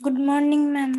Good morning ma'am.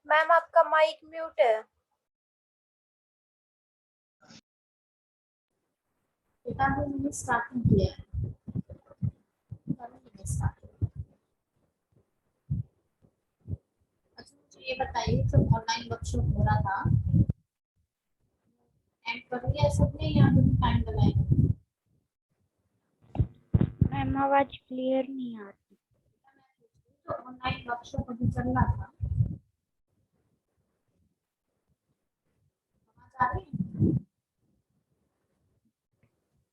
Ma'am आपका mic mute है। बेटा भी मैंने स्टार्टिंग किया है। अच्छा मुझे ये बताइए जब ऑनलाइन वर्कशॉप हो रहा था एंड कर लिया सबने या अभी टाइम लगाएंगे? मैम आवाज क्लियर नहीं आ रही। तो ऑनलाइन वर्कशॉप अभी चल रहा था, आवाज आ रही है?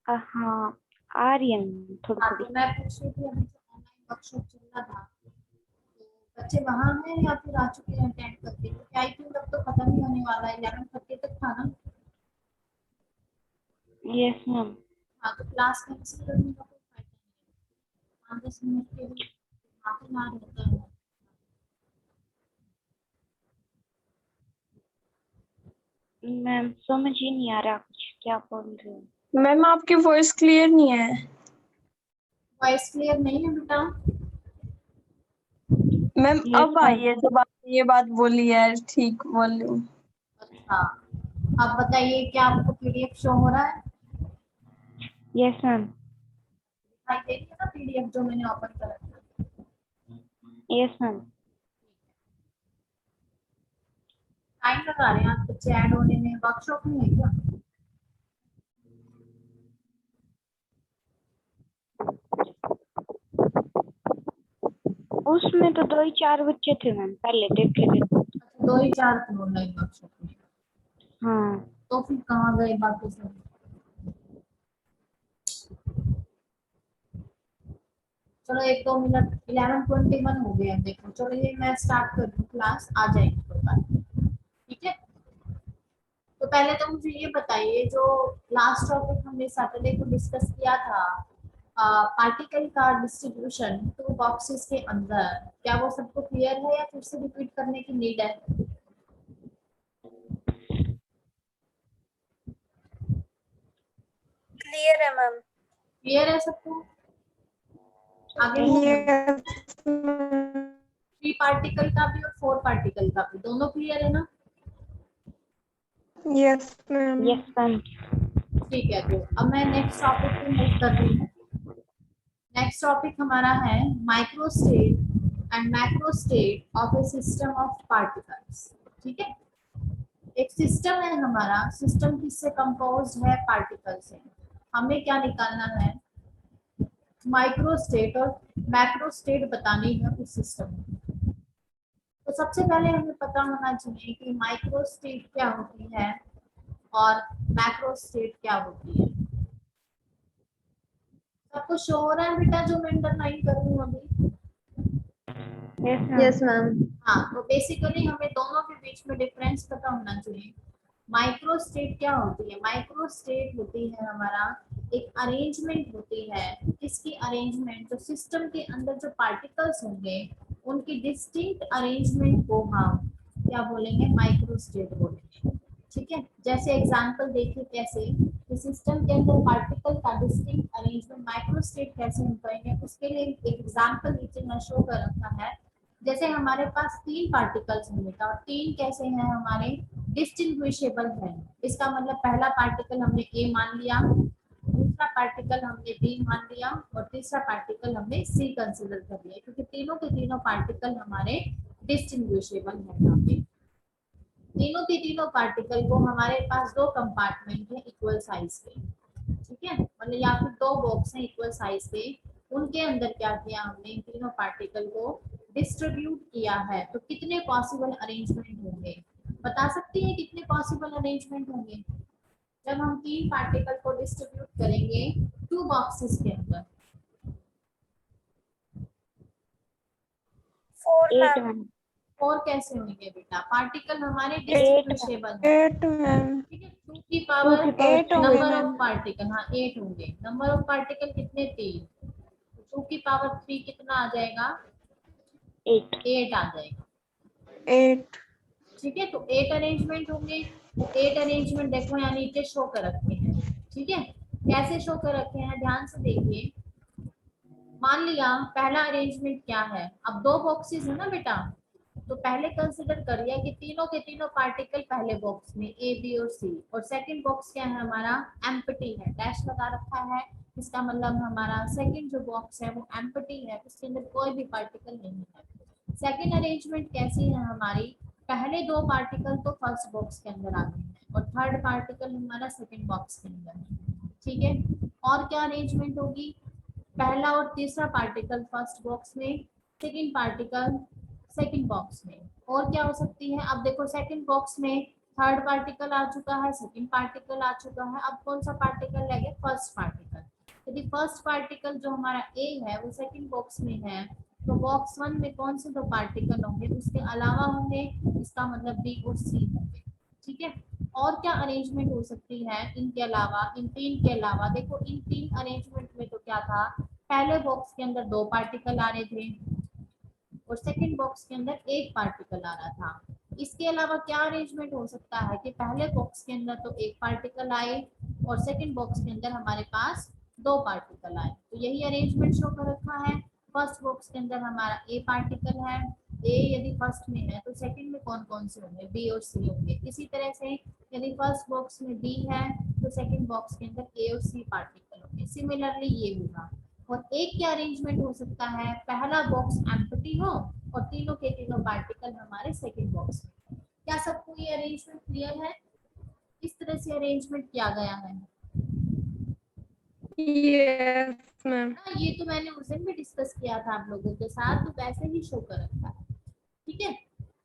हाँ आ रही है थोड़ी हाँ थोड़ी। तो मैं पूछ रही थी अभी जो ऑनलाइन वर्कशॉप चल रहा था तो बच्चे वहाँ हैं या फिर आ चुके हैं अटेंड करके? क्योंकि आई थिंक अब तो खत्म ही होने वाला है, 11:30 तक था ना। Yes ma'am. हाँ तो क्लास कैंसिल करने का कोई फायदा नहीं है। 5-10 मिनट के लिए हाथ ना रहता है। मैम समझ ही नहीं आ रहा कुछ क्या बोल रहे हो। मैम आपकी वॉइस क्लियर नहीं है। वॉइस क्लियर नहीं है बेटा? मैम यस अब आई है, जब आपने ये बात बोली है ठीक वॉल्यूम। अच्छा आप बताइए क्या आपको पीडीएफ शो हो रहा है? Yes ma'am. दिखाई दे रही है ना पीडीएफ जो मैंने ओपन कर रखा है? Yes ma'am. टाइम लगा रहे हैं आप बच्चे ऐड होने में, वर्कशॉप नहीं है क्या? उसमें तो 2 ही 4 बच्चे थे मैम, पहले देखे थे। अच्छा 2 ही 4 थे ऑनलाइन वर्कशॉप में, हाँ तो फिर कहाँ गए बाकी सब? चलो 1-2 मिनट, 11:21 हो गए हैं देखो। चलो ये मैं स्टार्ट कर दूँ, क्लास आ जाएगी कोई बात नहीं, ठीक है। तो पहले तो मुझे ये बताइए, जो लास्ट टॉपिक हमने सैटरडे को डिस्कस किया था, पार्टिकल का डिस्ट्रीब्यूशन 2 बॉक्सेस के अंदर, क्या वो सबको क्लियर है या फिर से रिपीट करने की नीड है? क्लियर है मैम। क्लियर है सबको? आगे Yes, 3 पार्टिकल का भी और 4 पार्टिकल का भी, दोनों क्लियर है ना? yes, ma'am. Yes ma'am. ठीक है, तो अब मैं नेक्स्ट टॉपिक पे मूव कर रही हूँ। नेक्स्ट टॉपिक हमारा है microstate and macrostate of A system of particles. ठीक है, एक सिस्टम है हमारा, सिस्टम किससे कंपोज्ड है? पार्टिकल से। हमें क्या निकालना है? माइक्रोस्टेट और मैक्रोस्टेट बतानी है उस सिस्टम में। तो सबसे पहले हमें पता होना चाहिए कि माइक्रोस्टेट क्या होती है और मैक्रोस्टेट क्या होती है। सबको शो हो रहा है बेटा जो मैं अंडरलाइन कर रही हूँ अभी? Yes ma'am. Yes, ma'am. हाँ, तो बेसिकली हमें दोनों के बीच में डिफरेंस पता होना चाहिए। माइक्रोस्टेट क्या होती है? माइक्रोस्टेट होती है हमारा एक अरेंजमेंट होती है। इसकी अरेंजमेंट, जो सिस्टम के अंदर जो पार्टिकल्स होंगे उनकी डिस्टिंक्ट अरेंजमेंट को हम क्या बोलेंगे? माइक्रोस्टेट बोलेंगे। ठीक है, जैसे एग्जांपल देखिए कैसे कि सिस्टम के अंदर पार्टिकल का डिस्टिंक्ट अरेंजमेंट माइक्रोस्टेट कैसे हम करेंगे, उसके लिए एक एग्जांपल नीचे मैं शो कर रखा है। जैसे हमारे पास 3 पार्टिकल्स होंगे और 3 कैसे हैं हमारे? डिस्टिंग्विशेबल है। इसका मतलब पहला पार्टिकल हमने ए मान लिया, दूसरा पार्टिकल हमने बी मान लिया और तीसरा पार्टिकल हमने सी कंसीडर कर लिया, क्योंकि तीनों के तीनों पार्टिकल हमारे डिस्टिंग्विशेबल है। यहाँ पे तीनों के तीनों पार्टिकल को हमारे पास 2 कंपार्टमेंट है इक्वल साइज के। ठीक है, मतलब या फिर 2 बॉक्स हैं इक्वल साइज के, उनके अंदर क्या किया हमने? इन तीनों पार्टिकल को डिस्ट्रीब्यूट किया है। तो कितने पॉसिबल अरेंजमेंट होंगे? बता सकती है कितने पॉसिबल अरेंजमेंट होंगे जब हम 3 पार्टिकल को डिस्ट्रीब्यूट करेंगे 2 बॉक्सेस के अंदर? 4 8 मैम। मैम। 4 कैसे होंगे बेटा? पार्टिकल हमारे 8 डिस्ट्रीब्यूशेबल है। 8, ma'am. ठीक है, 2 की 2 पावर की पावर 8 होंगे नंबर ऑफ मैम। पार्टिकल, हाँ 8 होंगे। नंबर ऑफ पार्टिकल कितने? 3। 2 की पावर 3 कितना आ जाएगा? 8। 8 आ जाएगा। 8. ठीक है, तो 8 अरेंजमेंट होंगे। तो 8 अरेंजमेंट देखो यहाँ नीचे शो कर रखे हैं। ठीक है, कैसे शो कर रखे हैं ध्यान से देखिए। मान लिया पहला अरेंजमेंट क्या है? अब 2 बॉक्सेस है ना बेटा, तो पहले कंसिडर करिए कि तीनों के तीनों पार्टिकल पहले बॉक्स में ए बी और सी, और सेकंड बॉक्स क्या है हमारा? एम्प्टी है, डैश लगा रखा है। इसका मतलब हमारा सेकंड जो बॉक्स है वो एम्प्टी है, उसके अंदर कोई भी पार्टिकल नहीं है। सेकंड अरेंजमेंट कैसी है हमारी? पहले 2 पार्टिकल तो फर्स्ट बॉक्स के अंदर आ गए हैं और थर्ड पार्टिकल हमारा सेकंड बॉक्स के अंदर है। ठीक है, और क्या अरेंजमेंट होगी? पहला और तीसरा पार्टिकल फर्स्ट बॉक्स में, सेकंड पार्टिकल सेकंड बॉक्स में। और क्या हो सकती है? अब देखो सेकंड बॉक्स में थर्ड पार्टिकल आ चुका है, सेकंड पार्टिकल आ चुका है, अब कौन सा पार्टिकल रह गया? First particle. यदि फर्स्ट पार्टिकल जो हमारा ए है वो सेकंड बॉक्स में है, तो बॉक्स 1 में कौन से 2 पार्टिकल होंगे? उसके अलावा होंगे, इसका मतलब बी और सी होंगे। ठीक है, और क्या अरेंजमेंट हो सकती है इनके अलावा? इन 3 के अलावा देखो, इन 3 अरेंजमेंट में तो क्या था? पहले बॉक्स के अंदर 2 पार्टिकल आ रहे थे और सेकंड बॉक्स के अंदर 1 पार्टिकल आ रहा था। इसके अलावा क्या अरेंजमेंट हो सकता है कि पहले बॉक्स के अंदर तो 1 पार्टिकल आए और सेकंड बॉक्स के अंदर हमारे पास 2 पार्टिकल आए। तो यही अरेंजमेंट शो कर रखा है। फर्स्ट बॉक्स के अंदर हमारा ए पार्टिकल है, ए यदि फर्स्ट में है तो सेकंड में कौन कौन से होंगे? बी और सी होंगे। इसी तरह से यदि फर्स्ट बॉक्स में बी है तो सेकंड बॉक्स के अंदर ए और सी पार्टिकल होंगे। सिमिलरली ये होगा। और एक क्या अरेंजमेंट हो सकता है? पहला बॉक्स एम्प्टी हो और तीनों के तीनों पार्टिकल हमारे सेकंड बॉक्स में। क्या सबको ये अरेंजमेंट क्लियर है? इस तरह से अरेंजमेंट किया गया है। Yes ma'am. ये तो मैंने उस दिन भी डिस्कस किया था आप लोगों के साथ, तो वैसे ही शो कर रखा है। ठीक है,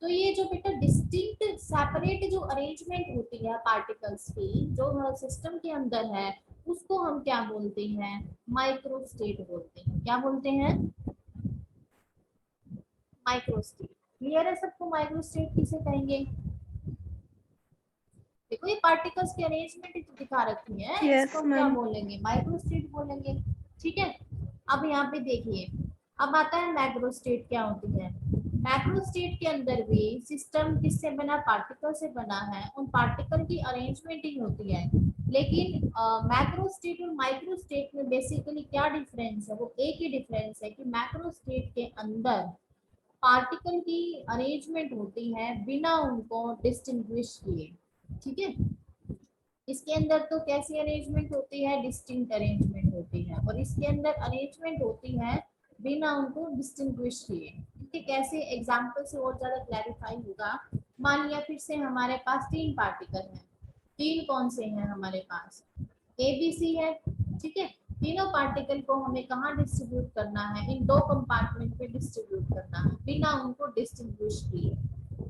तो ये जो बेटा डिस्टिंक्ट सेपरेट जो अरेंजमेंट होती है पार्टिकल्स की जो सिस्टम के अंदर है, उसको हम क्या बोलते हैं? माइक्रोस्टेट बोलते हैं। क्या बोलते हैं? माइक्रोस्टेट। क्लियर है सबको? माइक्रोस्टेट किसे कहेंगे? देखो ये पार्टिकल्स की अरेंजमेंट दिखा रखी है, Yes, इसको हम क्या ma'am. बोलेंगे? माइक्रोस्टेट बोलेंगे। ठीक है, अब यहाँ पे देखिए, अब आता है मैक्रोस्टेट क्या होती है। मैक्रोस्टेट के अंदर भी सिस्टम किससे बना? पार्टिकल से बना है, उन पार्टिकल की अरेंजमेंट ही होती है। लेकिन मैक्रोस्टेट और माइक्रोस्टेट में बेसिकली क्या डिफरेंस है? वो एक ही डिफरेंस है कि मैक्रोस्टेट के अंदर पार्टिकल की अरेंजमेंट होती है बिना उनको डिस्टिंग्विश किए। ठीक है, इसके अंदर तो कैसी अरेंजमेंट होती है? डिस्टिंक्ट अरेंजमेंट होती है, और इसके अंदर अरेंजमेंट होती है बिना उनको डिस्टिंग्विश किए। ठीक है, कैसे? एग्जांपल से और ज्यादा क्लैरिफाई होगा। मान लिया फिर से हमारे पास तीन पार्टिकल हैं। तीन कौन से हैं हमारे पास? ए बी सी है। ठीक है, तीनों पार्टिकल को हमें कहाँ डिस्ट्रीब्यूट करना है? इन दो कंपार्टमेंट में डिस्ट्रीब्यूट करना है बिना उनको डिस्टिंग्विश किए।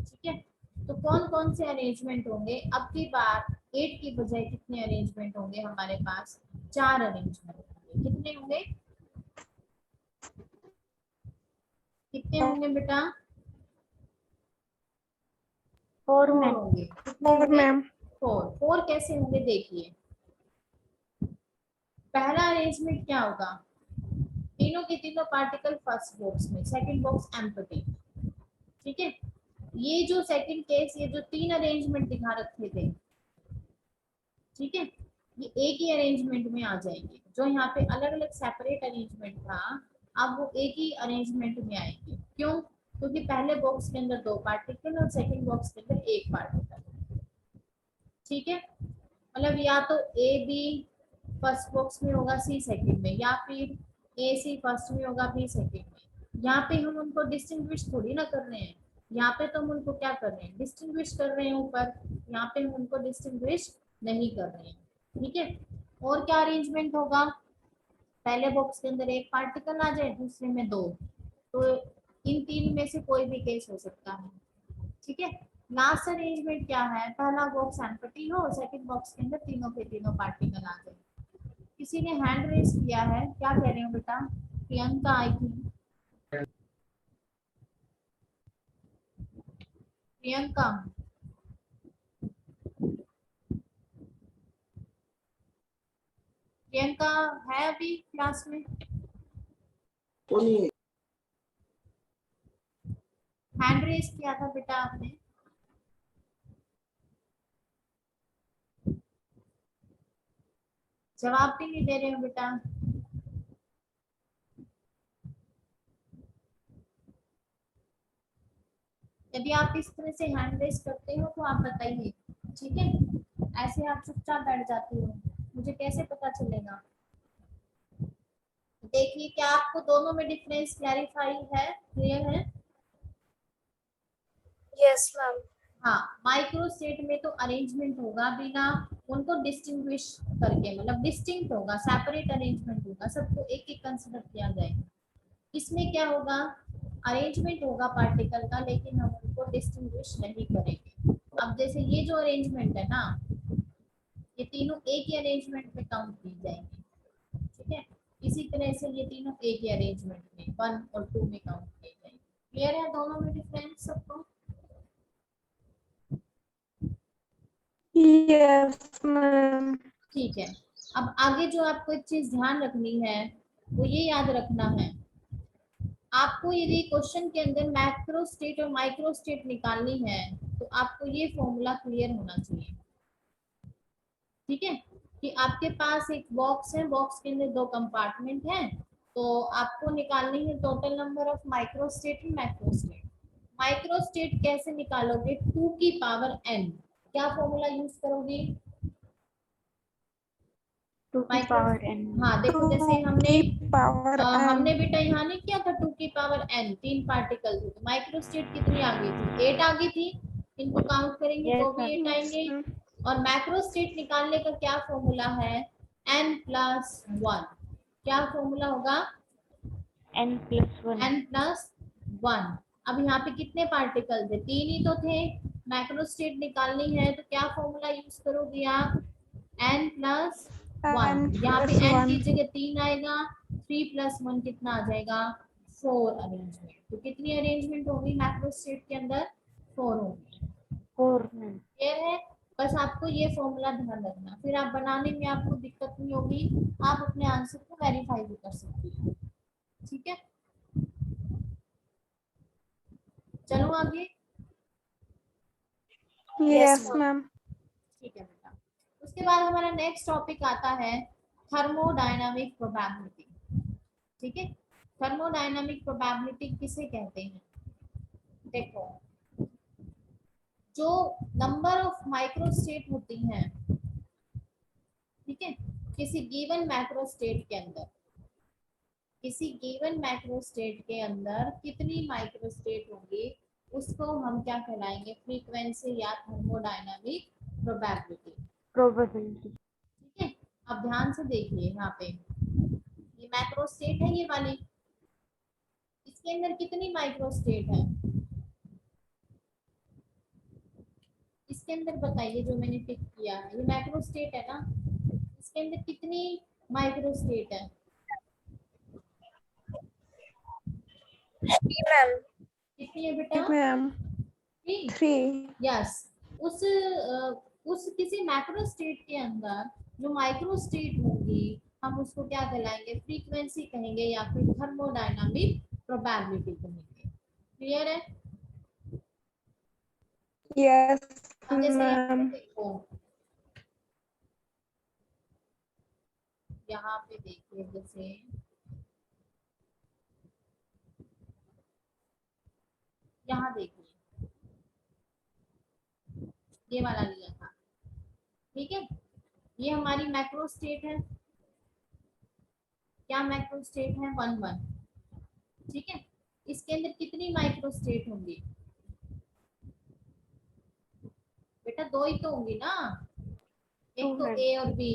ठीक है, तो कौन कौन से अरेंजमेंट होंगे? अब की बार 8 की बजाय कितने अरेंजमेंट होंगे हमारे पास? 4 अरेंजमेंट होंगे। कितने होंगे? कितने होंगे बेटा? 4 4 मैम। होंगे। कितने और होंगे? मैम 4 कैसे होंगे देखिए। पहला अरेंजमेंट क्या होगा? तीनों के तीनों पार्टिकल फर्स्ट बॉक्स में, सेकंड बॉक्स एम्प्टी। ठीक है, ये जो सेकंड केस, ये जो तीन अरेंजमेंट दिखा रखे थे, ठीक है, ये एक ही अरेंजमेंट में आ जाएंगे। जो यहाँ पे अलग अलग सेपरेट अरेंजमेंट था, अब वो एक ही अरेंजमेंट में आएंगे। क्यों? क्योंकि पहले बॉक्स के अंदर 2 पार्टिकल और सेकंड बॉक्स के अंदर 1 पार्टिकल। ठीक है, मतलब या तो ए बी फर्स्ट बॉक्स में होगा, सी सेकंड में, या फिर ए सी फर्स्ट में होगा, बी सेकंड में। यहाँ पे हम उनको डिस्टिंग्विश थोड़ी ना कर रहे हैं, यहाँ पे तो हम उनको क्या कर रहे हैं? डिस्टिंग्विश कर रहे हैं ऊपर। यहाँ पे हम उनको डिस्टिंग्विश नहीं कर रहे हैं। ठीक है, और क्या अरेंजमेंट होगा? पहले बॉक्स के अंदर 1 पार्टिकल आ जाए, दूसरे में 2, तो इन तीन में से कोई भी केस हो सकता है। ठीक है, लास्ट अरेंजमेंट क्या है? पहला बॉक्स एम्प्टी हो, सेकंड बॉक्स के अंदर तीनों के तीनों पार्टिकल आ जाए। किसी ने हैंड रेज किया है, क्या कह रहे हो बेटा? प्रियंका आई थी। प्रियंका, प्रियंका है अभी क्लास में? हैंड रेज किया था बेटा आपने? जवाब भी नहीं दे रहे हो बेटा। यदि आप इस तरह से हैंड रेज करते हो तो आप बताइए। ठीक है, ऐसे आप चुपचाप बैठ जाती हो, मुझे कैसे पता चलेगा? देखिए, क्या आपको दोनों में डिफरेंस क्लैरिफाई है? क्लियर है? Yes ma'am. हाँ, माइक्रोस्टेट में तो अरेंजमेंट होगा बिना उनको डिस्टिंग्विश करके, मतलब डिस्टिंक्ट होगा, सेपरेट अरेंजमेंट होगा, सबको एक एक कंसिडर किया जाएगा। इसमें क्या होगा? अरेंजमेंट होगा पार्टिकल का, लेकिन हम उनको डिस्टिंग्विश नहीं करेंगे। अब जैसे ये जो अरेंजमेंट है ना, ये तीनों एक ही अरेंजमेंट में काउंट की जाएंगे। ठीक है, इसी तरह से ये तीनों एक ही अरेंजमेंट में 1 और 2 में काउंट किए जाएंगे। क्लियर है दोनों में डिफरेंस सबको? Yes ma'am. ठीक है, अब आगे जो आपको एक चीज ध्यान रखनी है, वो ये याद रखना है, आपको यदि क्वेश्चन के अंदर मैक्रो स्टेट और माइक्रो स्टेट निकालनी है, तो आपको ये फॉर्मूला क्लियर होना चाहिए। ठीक है, कि आपके पास एक बॉक्स है, बॉक्स के अंदर 2 कंपार्टमेंट हैं, तो आपको निकालनी है total number of micro state and macro state. Micro state कैसे निकालोगे? 2 की पावर n। क्या फॉर्मूला यूज करोगे? 2 की पावर n। हाँ, देखो जैसे 2 की पावर हमने n। बेटा यहाँ नहीं किया था 2 की पावर n, 3 पार्टिकल थे, तो माइक्रो स्टेट कितनी आ गई थी? 8 आ गई थी। इनको काउंट करेंगे तो यस भी 8 मैम। आएंगे। और मैक्रो स्टेट निकालने का क्या फॉर्मूला है? n+1। क्या फॉर्मूला होगा? n+1। n+1। अब यहाँ पे कितने पार्टिकल थे? 3 ही तो थे। मैक्रोस्टेट निकालनी है तो क्या फॉर्मूला यूज करोगे आप? n+1। यहाँ पे n की जगह 3 आएगा, 3+1 कितना आ जाएगा? 4 अरेंजमेंट। तो कितनी अरेंजमेंट होगी मैक्रोस्टेट के अंदर? 4 होगी। 4 मैम। क्लियर है? बस आपको ये फॉर्मूला ध्यान रखना, फिर आप बनाने में आपको दिक्कत नहीं होगी, आप अपने आंसर को वेरीफाई भी कर सकती हैं। ठीक है, चलो आगे। Yes ma'am. ठीक है बेटा, उसके बाद हमारा नेक्स्ट टॉपिक आता है थर्मोडायनामिक प्रोबेबिलिटी। ठीक है, थर्मोडायनामिक प्रोबेबिलिटी किसे कहते हैं? देखो, जो नंबर ऑफ माइक्रोस्टेट होती हैं, ठीक है, किसी गिवन मैक्रोस्टेट के अंदर, किसी गिवन मैक्रोस्टेट के अंदर कितनी माइक्रोस्टेट होंगी, उसको हम क्या कहलाएंगे? फ्रीक्वेंसी या थर्मोडायनामिक प्रोबेबिलिटी। प्रोबेबिलिटी। ठीक है, अब ध्यान से देखिए, यहाँ पे ये मैक्रोस्टेट है, ये वाली, इसके अंदर कितनी माइक्रोस्टेट है? इसके अंदर बताइए, जो मैंने पिक किया है ये मैक्रोस्टेट है ना, इसके अंदर कितनी माइक्रोस्टेट है? मैम। कितनी है बेटा? मैम 3। यस। उस किसी मैक्रो स्टेट के अंदर जो माइक्रो स्टेट होगी, हम उसको क्या कहलाएंगे? फ्रीक्वेंसी कहेंगे या फिर थर्मोडायनामिक प्रोबेबिलिटी कहेंगे। क्लियर है? यस अब जैसे यहाँ पे मैम। देखो, यहाँ पे देखिए, जैसे यहाँ देखिए, ये वाला लिया था, ठीक है, ये हमारी मैक्रो स्टेट है। क्या मैक्रो स्टेट है? 1 1। ठीक है, इसके अंदर कितनी माइक्रो स्टेट होंगी बेटा? 2 ही तो होंगी ना, एक तो ए और बी,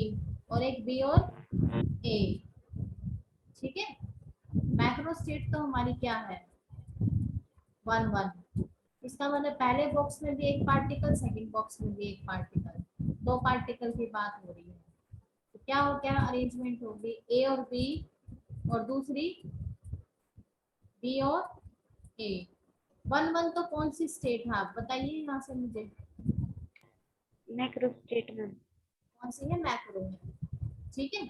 और एक बी और ए। ठीक है, मैक्रो स्टेट तो हमारी क्या है? 1 1। इसका मतलब पहले बॉक्स में भी एक पार्टिकल, सेकंड बॉक्स में भी एक पार्टिकल, 2 पार्टिकल की बात हो रही है। तो क्या हो, क्या अरेंजमेंट होगी? ए और बी, और दूसरी बी और ए। 1 1 तो कौन सी स्टेट है, आप बताइए यहाँ से मुझे, मैक्रो स्टेट मैम। कौन सी है? मैक्रो है। ठीक है,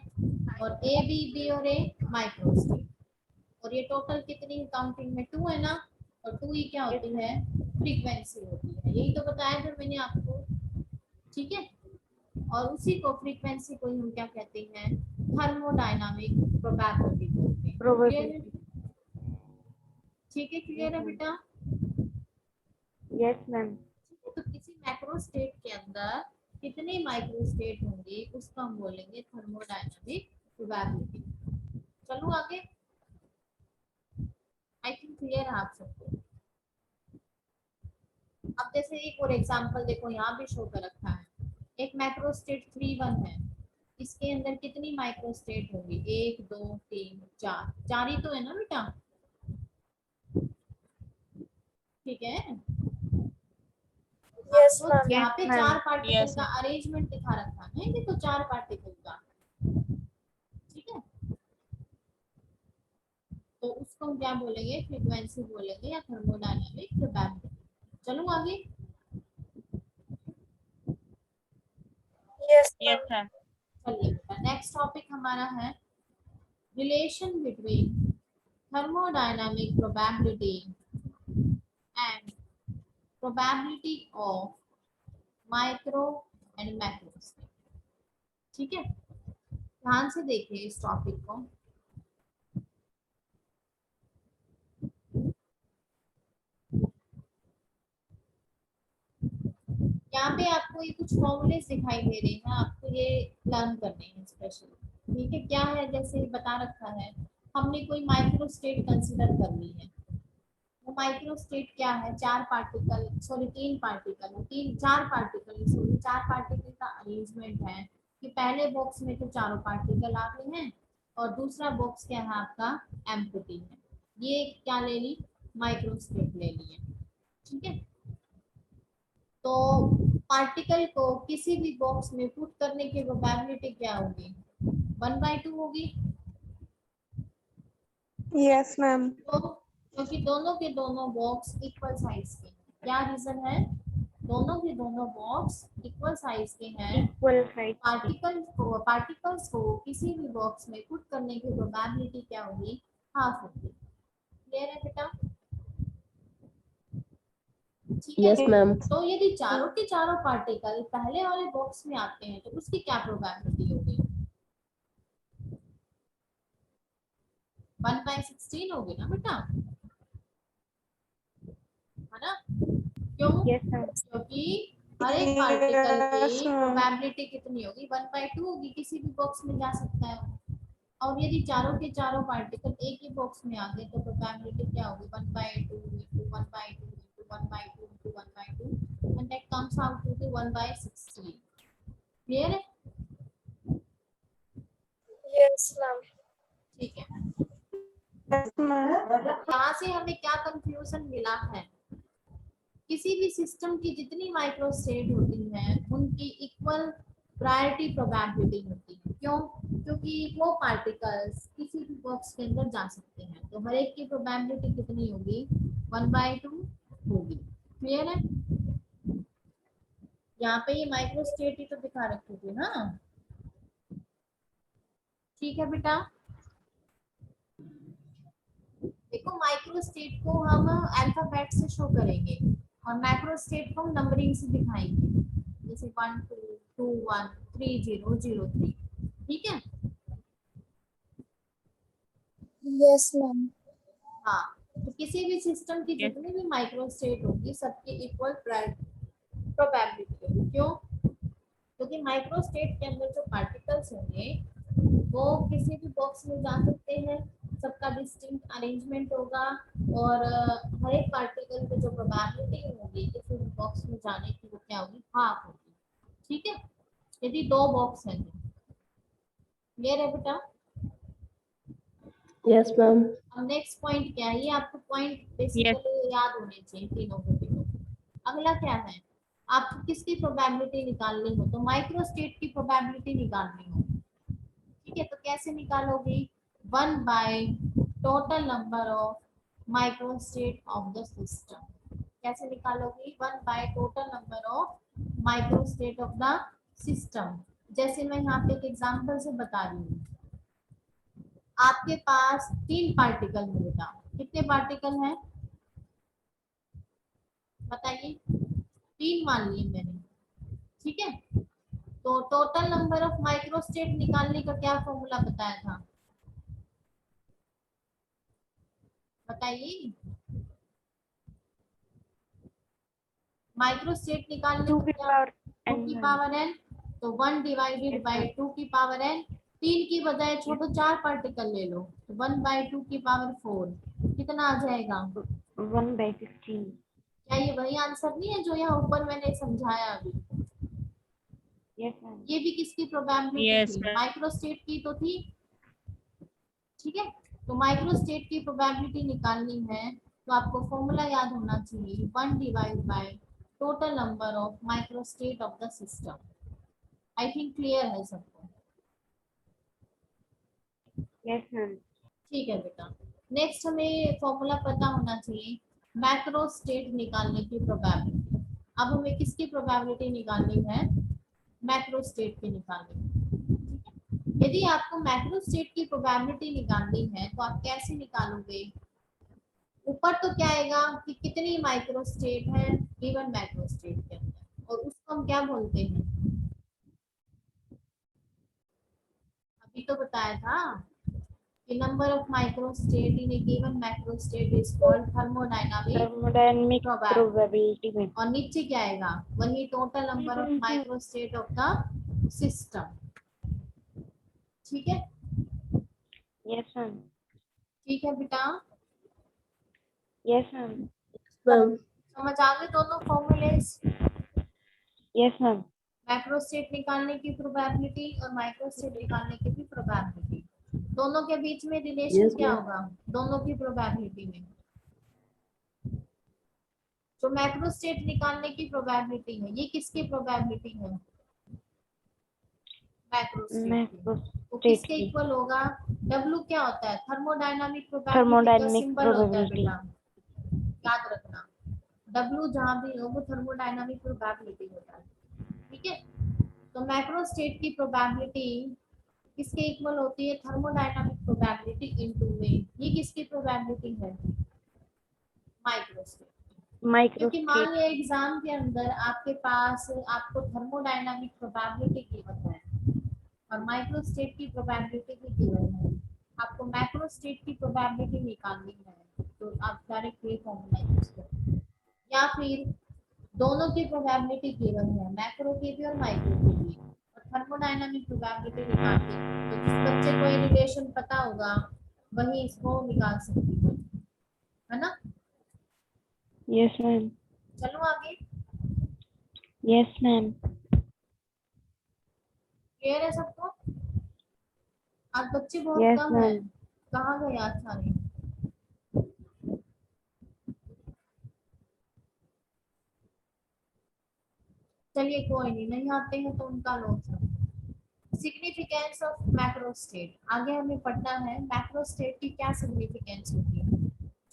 और ए बी, बी और ए माइक्रो स्टेट। और ये टोटल कितनी काउंटिंग में? 2 है ना, और 2 ही क्या होती है? फ्रीक्वेंसी होती है। यही तो बताया था मैंने आपको। ठीक है, और उसी को, फ्रीक्वेंसी को ही हम क्या कहते हैं? थर्मोडायनामिक प्रोबेबिलिटी कहते हैं। प्रोबेबिलिटी। ठीक है, क्लियर है बेटा? Yes ma'am. तो किसी मैक्रो स्टेट के अंदर कितने माइक्रो स्टेट होंगे, उसको हम बोलेंगे थर्मोडायनामिक प्रोबेबिलिटी। चलो आगे, आई थिंक क्लियर है आप सबको। अब जैसे एक और एग्जांपल देखो, यहाँ भी शो कर रखा है, एक मैक्रो स्टेट 3 1 है, इसके अंदर कितनी माइक्रो स्टेट होंगी? 1 2 3 4, 4 ही तो है ना बेटा? ठीक है, यस तो मैम। यहाँ पे Yes, ma'am. 4 पार्टिकल Yes, का अरेंजमेंट दिखा रखा है, देखो 4 पार्टिकल का। ठीक है, तो उसको हम क्या बोलेंगे? फ्रीक्वेंसी बोलेंगे या थर्मोडायनामिक प्रोबेबिलिटी। चलो आगे, यस यस मैम। मैम। चलिए बेटा, नेक्स्ट टॉपिक हमारा है relation between thermodynamic probability and probability of micro and macro state. ठीक है, ध्यान से देखिए इस टॉपिक को। यहाँ पे आपको ये कुछ फॉर्मूले दिखाई दे रहे हैं, आपको ये लर्न करने हैं स्पेशली। ठीक है, क्या है? जैसे बता रखा है, हमने कोई माइक्रो स्टेट कंसिडर करनी है। वो माइक्रो स्टेट क्या है? 4 पार्टिकल, सॉरी 3 पार्टिकल, 4 पार्टिकल का अरेंजमेंट है, कि पहले बॉक्स में तो चारों पार्टिकल आ गए हैं और दूसरा बॉक्स क्या है आपका, एम्प्टी है। ये क्या ले ली, माइक्रोस्टेट ले लिए। ठीक है, तो पार्टिकल को किसी भी बॉक्स में पुट करने की प्रोबेबिलिटी क्या होगी, 1/2 होगी। Yes ma'am. तो क्योंकि दोनों के दोनों बॉक्स इक्वल साइज के हैं। क्या रीजन है, दोनों के दोनों बॉक्स इक्वल साइज के हैं। इक्वल साइज पार्टिकल्स को किसी भी बॉक्स में पुट करने की प्रोबेबिलिटी क्या होगी, हाफ होगी। क्लियर है बेटा? ठीक है। Yes ma'am. तो यदि चारों के चारों पार्टिकल पहले वाले बॉक्स में आते हैं तो उसकी क्या प्रोबेबिलिटी होगी, 1/16 होगी ना बेटा, है ना? क्यों? Yes ma'am. क्योंकि हर एक पार्टिकल Yes, की ma'am. प्रोबेबिलिटी कितनी होगी, 1/2 होगी, किसी भी बॉक्स में जा सकता है। और यदि चारों के चारों पार्टिकल एक ही बॉक्स में आ गए तो प्रोबेबिलिटी क्या होगी, 1/2 into 1/2 into 1/2 into 1/2 and that comes out to be 1/16। Clear है? Yes ma'am. ठीक है। Yes, ma'am. यहाँ से हमें क्या कंफ्यूजन मिला है, किसी भी सिस्टम की जितनी माइक्रोस्टेट होती हैं उनकी इक्वल प्रायोरिटी प्रोबेबिलिटी होती है। क्यों? क्योंकि वो पार्टिकल्स किसी भी बॉक्स के अंदर जा सकते हैं, तो हर एक की प्रोबेबिलिटी कितनी होगी, 1/2 होगी। क्लियर है? यहाँ पे ये माइक्रोस्टेट ही तो दिखा रखी थी ना। ठीक है बेटा, देखो माइक्रोस्टेट को हम अल्फाबेट से शो करेंगे और मैक्रोस्टेट को हम नंबरिंग से दिखाएंगे, जैसे 1 2 2 1 3 0 0 3। ठीक है? Yes ma'am. हाँ, तो किसी भी सिस्टम की जितनी भी माइक्रोस्टेट होगी सबकी इक्वल प्रोबेबिलिटी होगी। क्यों? क्योंकि माइक्रोस्टेट के अंदर जो पार्टिकल्स होंगे वो किसी भी बॉक्स में जा सकते हैं, सबका डिस्टिंक्ट अरेंजमेंट होगा और हर एक पार्टिकल की जो प्रोबेबिलिटी होगी किसी भी बॉक्स में जाने की वो क्या होगी, हाफ होगी। ठीक है, यदि दो बॉक्स हैं। क्लियर है बेटा? Yes ma'am. अब नेक्स्ट पॉइंट क्या है, ये आपको पॉइंट बेसिकली याद होने चाहिए तीनों के तीनों। अगला क्या है, आपको किसकी प्रोबेबिलिटी निकालनी हो, तो माइक्रोस्टेट की प्रोबेबिलिटी निकालनी हो। ठीक है, तो कैसे निकालोगे, 1 by total number of microstate of the system. कैसे निकालोगे, 1 by total number of microstate of the system. जैसे मैं यहाँ पे एक एग्जांपल से बता रही हूँ, आपके पास 3 पार्टिकल है बेटा, कितने पार्टिकल हैं बताइए, 3 मान लिए मैंने। ठीक है, तो टोटल नंबर ऑफ माइक्रोस्टेट निकालने का क्या फॉर्मूला बताया था, बताइए। माइक्रोस्टेट निकालने 2 का की क्या, पावर 2 की पावर n, तो 1 डिवाइडेड बाई 2 की पावर n। 3 की बजाय छोड़ो 4 पार्टिकल ले लो, तो 1/2 की पावर 4 कितना आ जाएगा, 1/16। क्या ये वही आंसर नहीं है जो यहाँ ऊपर मैंने समझाया अभी? Yes ma'am. ये भी किसकी प्रोबेबिलिटी Yes, थी, ma'am. माइक्रोस्टेट की तो थी। ठीक है, तो माइक्रोस्टेट की प्रोबेबिलिटी निकालनी है तो आपको फॉर्मूला याद होना चाहिए, 1 divide by total number of microstate of the system. I think clear है सबको? Yes ma'am. ठीक है बेटा, नेक्स्ट हमें फॉर्मूला पता होना चाहिए मैक्रोस्टेट निकालने की प्रोबेबिलिटी। अब हमें किसकी प्रोबेबिलिटी निकालनी है, मैक्रोस्टेट की निकालनी है। यदि आपको मैक्रोस्टेट की प्रोबेबिलिटी निकालनी है तो आप कैसे निकालोगे, ऊपर तो क्या आएगा कि कितनी माइक्रोस्टेट है गिवन मैक्रोस्टेट के अंदर, और उसको हम क्या बोलते हैं, अभी तो बताया था कि number of microstate in A given macrostate is called thermodynamic thermodynamic probability. Probability में और नीचे क्या आएगा, वही total number of microstate of the system. ठीक है? Yes ma'am. ठीक है बेटा, यस मैम। मैम। समझ आ गए दोनों formulas? Yes ma'am. Macro state निकालने की प्रोबेबिलिटी और माइक्रो स्टेट निकालने की भी प्रोबेबिलिटी, दोनों के बीच में रिलेशन क्या होगा, दोनों की प्रोबेबिलिटी में। जो मैक्रो स्टेट निकालने की प्रोबेबिलिटी है, ये किसकी प्रोबेबिलिटी है, मैक्रो स्टेट की। मैक्रो तो स्टेट किसके की इक्वल होगा, W क्या होता है, थर्मोडायनामिक प्रोबेबिलिटी का थर्मोडायनेमिक सिंबल होता है प्रोबेबिलिटी। बेटा, याद रखना। W जहां भी हो वो थर्मोडायनामिक प्रोबेबिलिटी होता है, ठीक है। तो मैक्रो स्टेट की प्रोबेबिलिटी किसके इक्वल होती है, थर्मोडायनामिक प्रोबेबिलिटी इनटू में। ये किसकी प्रोबेबिलिटी है, माइक्रो स्टेट। माइक्रो क्योंकि मान स्टेट लिया एग्जाम के अंदर आपके पास आपको थर्मोडायनामिक प्रोबेबिलिटी गिवन है और माइक्रो स्टेट की प्रोबेबिलिटी भी गिवन है, आपको मैक्रो स्टेट की प्रोबेबिलिटी निकालनी है, तो आप डायरेक्ट ये फॉर्मूला यूज करें। या फिर दोनों की प्रोबेबिलिटी गिवन है, मैक्रो की भी और माइक्रो की भी, और थर्मोडायनामिक प्रोबेबिलिटी निकालनी है, तो जिस बच्चे को ये रिलेशन पता होगा वही इसको निकाल सकती है ना। Yes ma'am. चलो आगे, यस मैम। क्लियर है सबको। आज बच्चे बहुत यस कम है, मैम। कहाँ गए आज सारे। चलिए कोई नहीं, नहीं आते हैं तो उनका लोग। सिग्निफिकेंस ऑफ मैक्रो स्टेट, आगे हमें पढ़ना है मैक्रो स्टेट की क्या सिग्निफिकेंस होती है।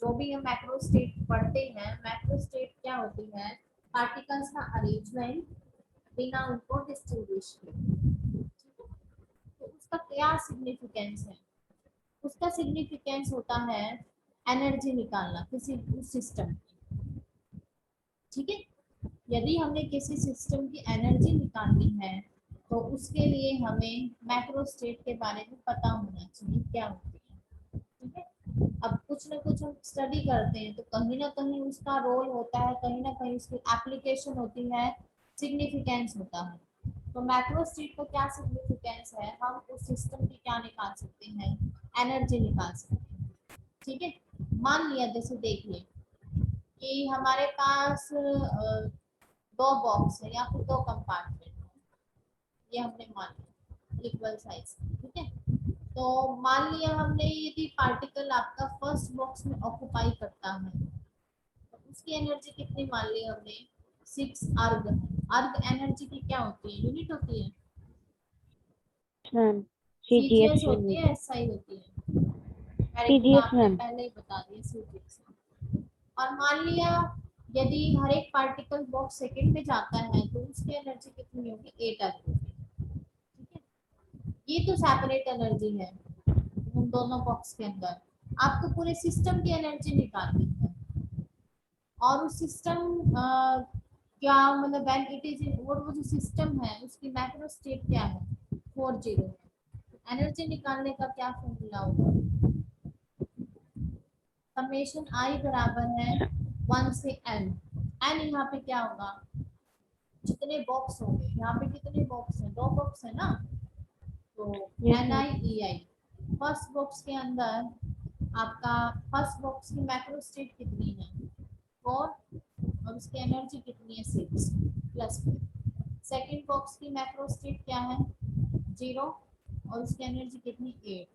जो भी हम मैक्रो स्टेट पढ़ते हैं, मैक्रो स्टेट क्या होती है, पार्टिकल्स का अरेंजमेंट बिना उनको डिस्टिंग्विश किए। तो उसका क्या सिग्निफिकेंस है, उसका सिग्निफिकेंस होता है एनर्जी निकालना किसी सिस्टम की, ठीक है। यदि हमें किसी सिस्टम की एनर्जी निकालनी है तो उसके लिए हमें मैक्रो स्टेट के बारे में पता होना चाहिए क्या होती है, ठीक है। अब कुछ ना कुछ हम स्टडी करते हैं तो कहीं ना कहीं उसका रोल होता है, कहीं ना कहीं उसकी एप्लीकेशन होती है, सिग्निफिकेंस होता है। तो मैक्रो स्टेट का क्या सिग्निफिकेंस है, हम उस सिस्टम की क्या निकाल सकते हैं, एनर्जी निकाल सकते हैं, ठीक है। मान लिया जैसे देखिए कि हमारे पास दो बॉक्स है या फिर दो कंपार्टमेंट है, ये हमने मान लिया इक्वल साइज, ठीक है। तो मान लिया हमने यदि पार्टिकल आपका फर्स्ट बॉक्स में ऑक्युपाई करता है तो उसकी एनर्जी कितनी मान ली हमने, 6 अर्ग। अर्ग एनर्जी की क्या होती है, यूनिट होती है, मैम सीजीएस सीजीएस होती यूनिट। है, एसआई होती है, वेरी गुड, सीजीएस आपने मैम। पहले ही बता दिया सीजीएस। और मान लिया यदि हर एक पार्टिकल बॉक्स सेकंड में जाता है तो उसकी एनर्जी कितनी होगी, 8 अर्ग होगी, ठीक है। ये तो सेपरेट एनर्जी है उन दोनों बॉक्स के अंदर। आपको पूरे सिस्टम की एनर्जी निकालनी है और उस सिस्टम क्या मतलब व्हेन इट इज इन, वो जो सिस्टम है उसकी मैक्रो स्टेट क्या है, 40 है। एनर्जी निकालने का क्या फॉर्मूला होगा, समेशन आई बराबर है 1 से n। n यहाँ पे क्या होगा, जितने बॉक्स होंगे, यहाँ पे कितने बॉक्स हैं, दो बॉक्स है ना, तो यस एन मैम। आई ई आई। फर्स्ट बॉक्स के अंदर आपका फर्स्ट बॉक्स की मैक्रो स्टेट कितनी है, 4, और उसकी एनर्जी कितनी है, 6 प्लस 4। सेकेंड बॉक्स की मैक्रो स्टेट क्या है, 0, और उसकी एनर्जी कितनी, 8।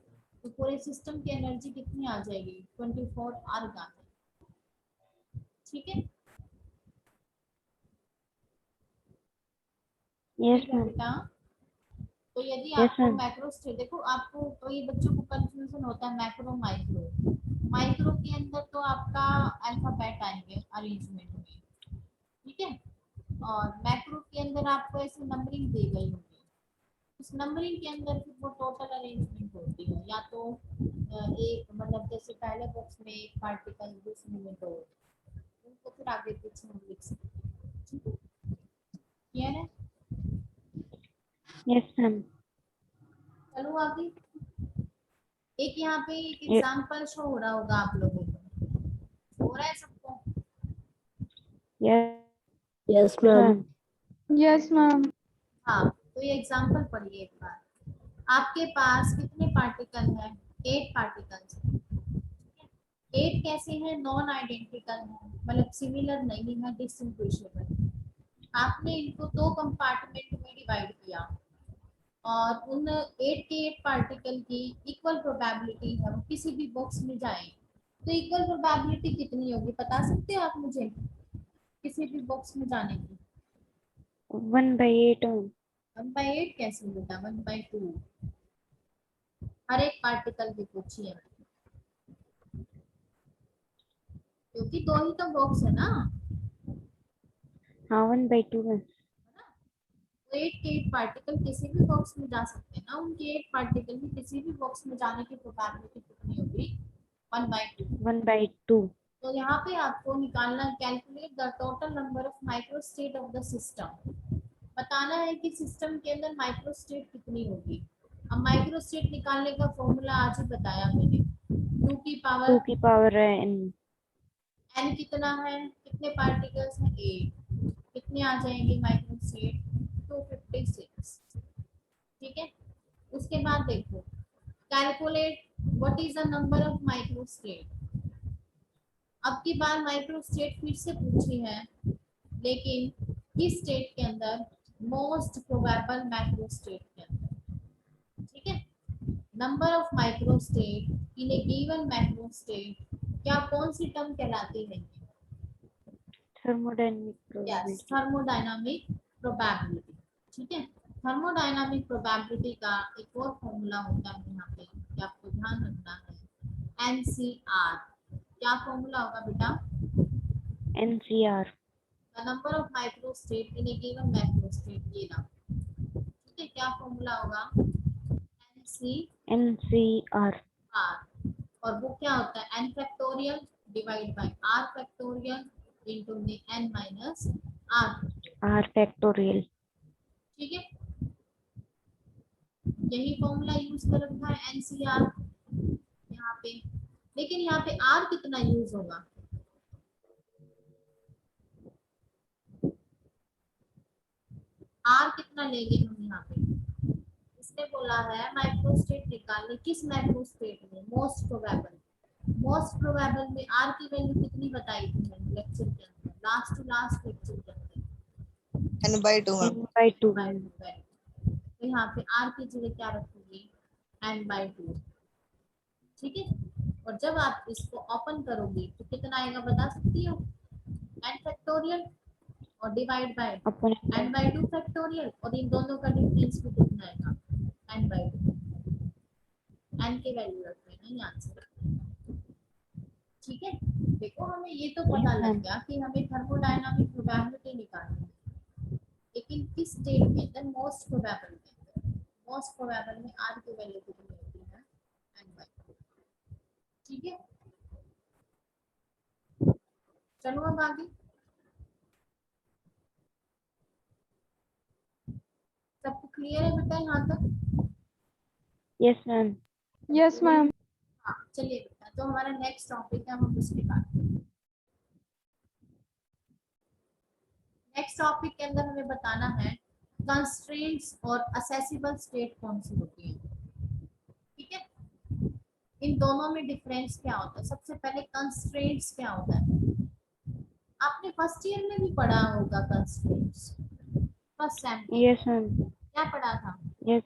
तो पूरे सिस्टम की एनर्जी कितनी आ जाएगी, 24 अर्ग आ जाएगी, ठीक है। यस ठीक है मैम। बेटा। तो यदि यस आपको मैम। मैक्रो स्टेट, देखो आपको तो ये बच्चों को कंफ्यूजन होता है मैक्रो माइक्रो। माइक्रो के अंदर तो आपका अल्फाबेट आएंगे अरेंजमेंट में, ठीक है। और मैक्रो के अंदर आपको ऐसे नंबरिंग दी गई होगी, उस नंबरिंग के अंदर फिर वो टोटल अरेंजमेंट होती है, या तो एक मतलब जैसे पहले बॉक्स में एक पार्टिकल, दूसरे में दो, उनको फिर आगे पीछे हम लिख सकते हैं, ठीक है। क्लियर है। Yes ma'am. चलो आगे, एक यहाँ पे एक एग्जांपल शो हो रहा होगा आप लोगों को, हो रहा है सबको, यस मैम। Yes ma'am. हाँ। तो ये एग्जांपल पढ़िए एक बार, आपके पास कितने पार्टिकल हैं, 8 पार्टिकल्स हैं, 8 कैसे हैं, नॉन आइडेंटिकल है, मतलब सिमिलर नहीं है, डिस्टिंग्विशेबल। आपने इनको 2 कंपार्टमेंट में डिवाइड किया और उन 8 के 8 पार्टिकल की इक्वल प्रोबेबिलिटी है वो किसी भी बॉक्स में जाए, तो इक्वल प्रोबेबिलिटी कितनी होगी बता सकते हो आप मुझे किसी भी बॉक्स में जाने की? 1/8 1/8 कैसे बेटा? 1/2। हर एक पार्टिकल की पूछी है क्योंकि 2 ही तो बॉक्स है ना। हाँ 1/2 है। तो 8 के 8 पार्टिकल किसी भी बॉक्स में जा सकते हैं ना, उनके 8 पार्टिकल भी किसी भी बॉक्स में जाने की प्रोबेबिलिटी कितनी होगी? 1/2। 1/2 तो यहाँ पे आपको निकालना, calculate the total number of microstate of the system. बताना है कि सिस्टम के अंदर माइक्रोस्टेट कितनी होगी। अब माइक्रोस्टेट निकालने का फॉर्मूला आज ही बताया मैंने, 2 की पावर 2 की पावर है n। n कितना है, कितने पार्टिकल्स हैं? 8। कितने आ जाएंगे माइक्रोस्टेट? 256। ठीक है। उसके बाद देखो, calculate what is the number of microstate. अब की बार माइक्रोस्टेट फिर से पूछी है, लेकिन किस स्टेट के अंदर? मोस्ट प्रोबेबल माइक्रोस्टेट के अंदर। ठीक है। Number of microstate in A given microstate क्या कौन सी टर्म कहलाती है? Thermodynamic yes, probability. Thermodynamic probability. ठीक है। थर्मोडायनामिक प्रोबेबिलिटी का एक और फॉर्मूला होता है यहाँ पे कि आपको ध्यान रखना है, NCR। क्या फॉर्मूला होगा बेटा? NCR the number of microstate in A given microstate, ये ना। ठीक है, क्या फॉर्मूला होगा? NCR और वो क्या होता है? n factorial divide by r factorial into n minus r। R factorial. ठीक है, यही फॉर्मूला यूज कर रखा है NCR यहाँ पे। लेकिन यहाँ पे R कितना यूज होगा? R कितना लेंगे हम यहाँ पे? इसने बोला है माइक्रोस्टेट निकालने, किस माइक्रोस्टेट में? Most probable. मोस्ट प्रोबेबल में R की वैल्यू कितनी बताई थी मैंने लेक्चर के अंदर, लास्ट टू लास्ट लेक्चर के अंदर? n/2 ma'am. n/2 तो यहाँ पे R की जगह क्या रखोगे? n/2। ठीक है। और जब आप इसको ओपन करोगे तो कितना आएगा बता सकती हो? n फैक्टोरियल और divide by upon n/2 factorial, और इन दोनों का डिफरेंस भी कितना आएगा? n/2। n की वैल्यू रख लेना यहाँ से। ठीक है। देखो हमें ये तो पता लग गया कि हमें थर्मोडायनामिक प्रोबेबिलिटी निकालनी है, लेकिन किस स्टेट के अंदर? मोस्ट प्रोबेबल के अंदर। मोस्ट प्रोबेबल में R की वैल्यू कितनी होती है? n/2। ठीक है, चलो अब आगे। सबको क्लियर है बेटा यहाँ तक? Yes ma'am. Yes ma'am. हाँ चलिए बेटा, तो हमारा नेक्स्ट टॉपिक है, हम उसके बाद नेक्स्ट टॉपिक के अंदर हमें बताना है कंस्ट्रेंट्स और असेसिबल स्टेट कौन सी होती है। ठीक है, इन दोनों में डिफरेंस क्या होता है? सबसे पहले कंस्ट्रेंट्स क्या होता है? आपने फर्स्ट ईयर में भी पढ़ा होगा कंस्ट्रेंट्स, फर्स्ट सेम में। Yes ma'am. क्या पढ़ा था? यस,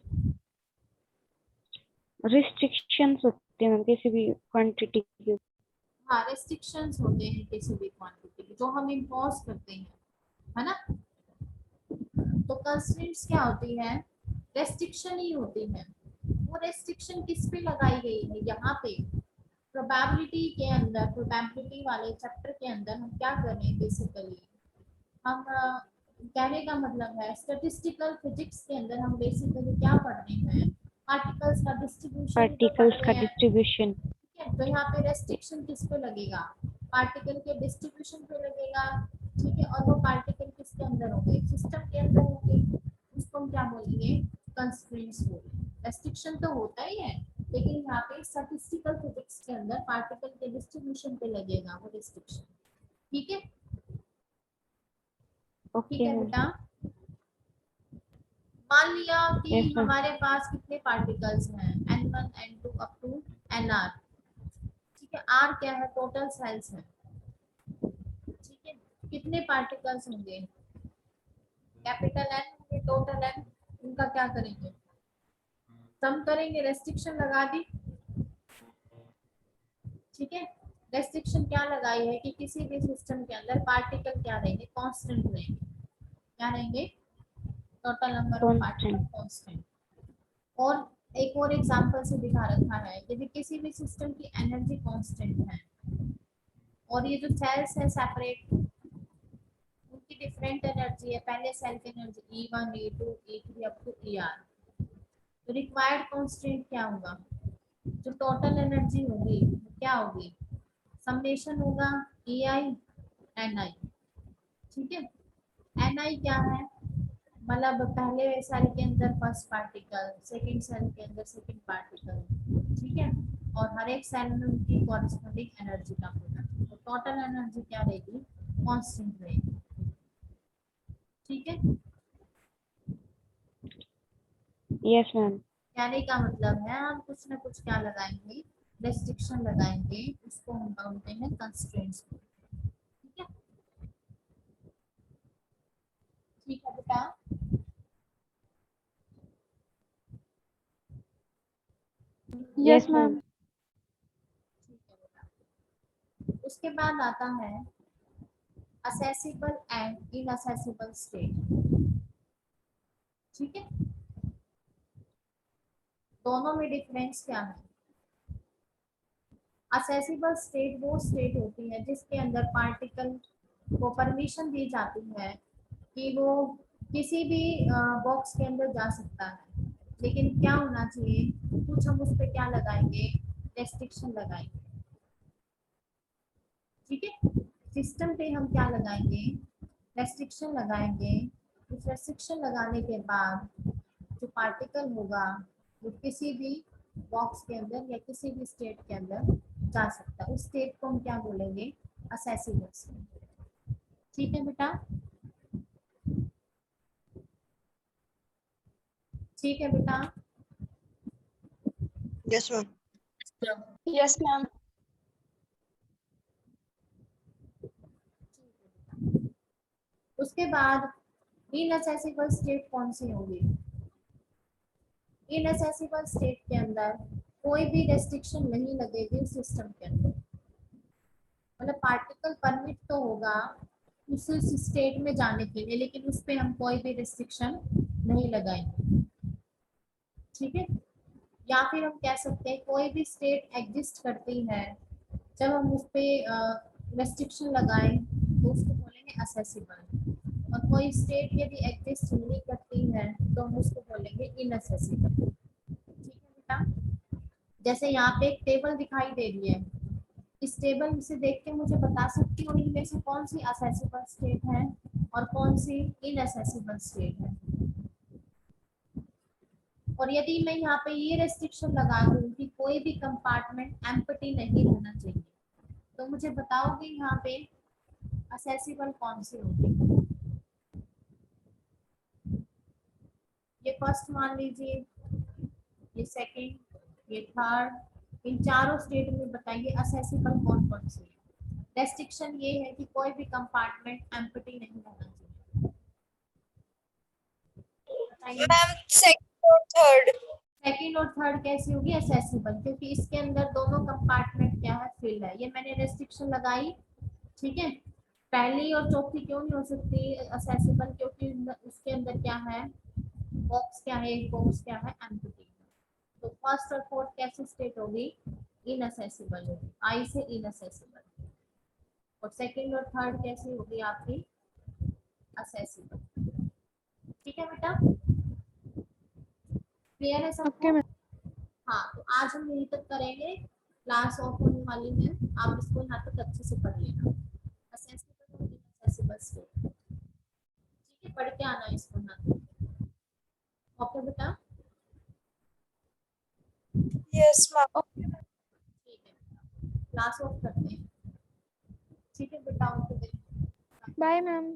रिस्ट्रिक्शंस होते हैं किसी भी क्वांटिटी के। हाँ, रेस्ट्रिक्शंस होते हैं किसी भी क्वांटिटी के जो हम इम्पोज करते हैं, है ना। तो कंस्ट्रेंट्स क्या होती है? रेस्ट्रिक्शन ही होती है। वो रेस्ट्रिक्शन किस पे लगाई गई है? यहाँ पे प्रोबेबिलिटी के अंदर, प्रोबेबिलिटी वाले चैप्टर के अंदर हम क्या कर रहे हैं बेसिकली, हम कहने का मतलब है स्टैटिस्टिकल फिजिक्स के अंदर हम बेसिकली क्या पढ़ रहे हैं? पार्टिकल्स का डिस्ट्रीब्यूशन ही तो पढ़ पार्टिकल्स का रहे हैं। डिस्ट्रीब्यूशन। ठीक है, तो यहाँ पे रेस्ट्रिक्शन किस पे लगेगा? पार्टिकल के डिस्ट्रीब्यूशन पे लगेगा। ठीक है, और वो पार्टिकल किसके अंदर होंगे? सिस्टम के अंदर होंगे। उसको हम क्या बोलेंगे? कंस्ट्रेंट्स बोलेंगे। रेस्ट्रिक्शन तो होता ही है, लेकिन यहाँ पे स्टैटिस्टिकल फिजिक्स के अंदर पार्टिकल के डिस्ट्रीब्यूशन पे लगेगा वो रेस्ट्रिक्शन। ठीक है, ठीक ओके है मैम। बेटा। मान लिया कि यस मैम। हमारे पास कितने पार्टिकल्स हैं? n1 n2 up to nr। ठीक है, r क्या है? टोटल सेल्स है। ठीक है, कितने पार्टिकल्स होंगे? कैपिटल एन होंगे, टोटल एन, इनका क्या करेंगे, सम करेंगे, रेस्ट्रिक्शन लगा दी। ठीक है, रेस्ट्रिक्शन क्या लगाई है कि किसी भी सिस्टम के अंदर पार्टिकल क्या रहेंगे, कांस्टेंट रहेंगे। क्या रहेंगे, total number of particle constant. और एक और एग्जांपल से दिखा रखा है, यदि किसी भी सिस्टम की एनर्जी कांस्टेंट है और ये जो सेल्स है सेपरेट, उनकी डिफरेंट एनर्जी है, पहले सेल की energy E1 E2 E3 up to ER, तो रिक्वायर्ड कांस्टेंट क्या होगा, जो टोटल एनर्जी होगी वो क्या होगी, समेशन होगा EI NI। ठीक है, NI क्या है, मतलब पहले सेल के अंदर फर्स्ट पार्टिकल, सेकंड सेल के अंदर सेकंड पार्टिकल। ठीक है, और हर एक सेल में उनकी कॉरेस्पॉन्डिंग एनर्जी का प्रोडक्ट, तो टोटल एनर्जी क्या रहेगी, कांस्टेंट रहेगी। ठीक है, यस मैम। कहने का मतलब है हम कुछ ना कुछ क्या लगाएंगे, रेस्ट्रिक्शन लगाएंगे, उसको हम बोलते हैं कंस्ट्रेंट्स। ठीक है, ठीक है बेटा। Yes ma'am. ठीक है बेटा, उसके बाद आता है असेसिबल एंड इनअसेसिबल स्टेट। ठीक है, दोनों में डिफरेंस क्या है, असेसिबल स्टेट वो स्टेट होती है जिसके अंदर पार्टिकल को परमिशन दी जाती है कि वो किसी भी बॉक्स के अंदर जा सकता है, लेकिन क्या होना चाहिए, कुछ हम उस पर क्या लगाएंगे, रेस्ट्रिक्शन लगाएंगे। ठीक है, सिस्टम पे हम क्या लगाएंगे, रेस्ट्रिक्शन लगाएंगे। उस रेस्ट्रिक्शन लगाने के बाद जो पार्टिकल होगा वो किसी भी बॉक्स के अंदर या किसी भी स्टेट के अंदर जा सकता है, उस स्टेट को हम क्या बोलेंगे, असेसिबल स्टेट। ठीक है बेटा, ठीक है बेटा। Yes, ma'am. Yes ma'am. उसके बाद इनअसेसिबल स्टेट कौन सी होगी, इनअसेसिबल स्टेट के अंदर कोई भी रेस्ट्रिक्शन नहीं लगेगी सिस्टम के अंदर, मतलब पार्टिकल परमिट तो होगा उस स्टेट में जाने के लिए, लेकिन उस पर हम कोई भी रेस्ट्रिक्शन नहीं लगाएंगे। ठीक है, या फिर हम कह सकते हैं कोई भी स्टेट एग्जिस्ट करती है, जब हम उस पर रेस्ट्रिक्शन लगाएं तो उसको बोलेंगे असेसिबल, और कोई स्टेट यदि एग्जिस्ट नहीं करती है तो हम उसको बोलेंगे इनअसेसिबल। ठीक है बेटा, जैसे यहाँ पे एक टेबल दिखाई दे रही है, इस टेबल से देख के मुझे बता सकती हो इनमें से कौन सी असेसिबल स्टेट है और कौन सी इनअसेसिबल स्टेट है। और यदि मैं यहाँ पे ये रेस्ट्रिक्शन लगा दूँ कि कोई भी कंपार्टमेंट एम्प्टी नहीं रहना चाहिए, तो मुझे बताओगे यहाँ पे असेसिबल कौन सी होगी। ये फर्स्ट मान लीजिए, ये सेकंड, ये थर्ड, इन चारों स्टेट में बताइए असेसिबल कौन कौन सी है। रेस्ट्रिक्शन ये है कि कोई भी कंपार्टमेंट एम्प्टी नहीं रहना चाहिए, बताइए। Ma'am, second or third. Second और थर्ड कैसी होगी, असेसिबल, क्योंकि इसके अंदर दोनों कंपार्टमेंट क्या है, फिल है, ये मैंने रेस्ट्रिक्शन लगाई। ठीक है, पहली और चौथी क्यों नहीं हो सकती असेसिबल, क्योंकि उसके अंदर क्या है, बॉक्स क्या है, एक बॉक्स क्या है, एम्प्टी। तो फर्स्ट और फोर्थ कैसी स्टेट होगी, इनअसेसिबल होगी, आई से इनअसेसिबल। और सेकंड और थर्ड कैसी होगी आपकी, असेसिबल। ठीक है बेटा, क्लियर है सबको। हाँ, तो आज हम यहीं तक करेंगे, क्लास ऑफ होने वाली है, आप इसको यहाँ तक अच्छे से पढ़ लेना, असेसिबल और इनअसेसिबल स्टेट। ठीक है, पढ़ के आना इसको यहाँ तक। ओके बेटा, Yes, ma'am. ठीक है, क्लास ऑफ करते हैं। ठीक है बेटा, ओके। Bye ma'am.